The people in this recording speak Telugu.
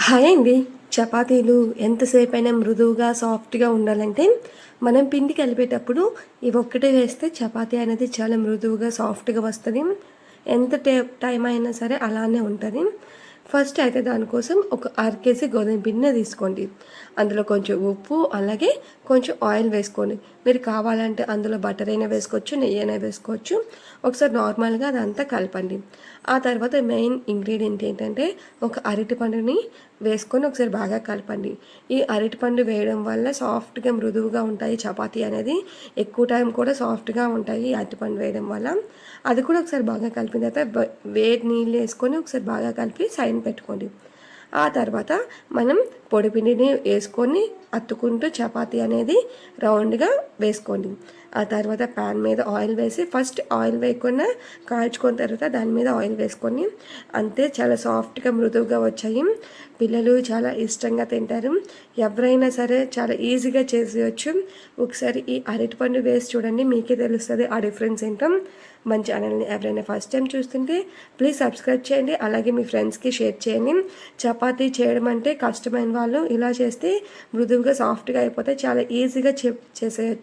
హాయ్ అండి. చపాతీలు ఎంతసేపైనా మృదువుగా, సాఫ్ట్‌గా ఉండాలంటే, మనం పిండి కలిపేటప్పుడు ఇవి ఒక్కటే వేస్తే చపాతీ అనేది చాలా మృదువుగా, సాఫ్ట్‌గా వస్తది. ఎంత టైం అయినా సరే అలానే ఉంటది. ఫస్ట్ అయితే దానికోసం ఒక అర కేజీ గోధుమ పిండిని తీసుకోండి. అందులో కొంచెం ఉప్పు, అలాగే కొంచెం ఆయిల్ వేసుకోండి. మీరు కావాలంటే అందులో బటర్ అయినా వేసుకోవచ్చు, నెయ్యైనా వేసుకోవచ్చు. ఒకసారి నార్మల్‌గా అదంతా కలపండి. ఆ తర్వాత మెయిన్ ఇంగ్రీడియంట్ ఏంటంటే, ఒక అరటిపండుని వేసుకొని ఒకసారి బాగా కలపండి. ఈ అరటిపండు వేయడం వల్ల సాఫ్ట్‌గా, మృదువుగా ఉంటాయి చపాతీ అనేది. ఎక్కువ టైం కూడా సాఫ్ట్‌గా ఉంటాయి ఈ అరటిపండు వేయడం వల్ల. అది కూడా ఒకసారి బాగా కలిపిన తర్వాత వేడి నీళ్ళు వేసుకొని ఒకసారి బాగా కలిపి సైడ్ పెట్టుకోండి. ఆ తర్వాత మనం పొడిపిండిని వేసుకొని అత్తుకుంటూ చపాతీ అనేది రౌండ్‌గా వేసుకోండి. ఆ తర్వాత ప్యాన్ మీద ఆయిల్ వేసి ఫస్ట్ ఆయిల్ వేయకుండా కాల్చుకున్న తర్వాత దాని మీద ఆయిల్ వేసుకొని అంతే చాలా సాఫ్ట్‌గా మృదువుగా వచ్చాయి. పిల్లలు చాలా ఇష్టంగా తింటారు. ఎవరైనా సరే చాలా ఈజీగా చేసేయొచ్చు. ఒకసారి ఈ అరటిపండు వేసి చూడండి, మీకే తెలుస్తది ఆ డిఫరెన్స్ ఏంటో. మన ఛానల్‌ని ఎవరైనా ఫస్ట్ టైం చూస్తుంటే ప్లీజ్ సబ్స్క్రైబ్ చేయండి. అలాగే మీ ఫ్రెండ్స్‌కి షేర్ చేయండి. చపాతీ చేయడం అంటే కష్టమైన వాళ్ళు ఇలా చేస్తే మృదువుగా, సాఫ్ట్‌గా అయిపోతాయి. చాలా ఈజీగా చేసేయొచ్చు.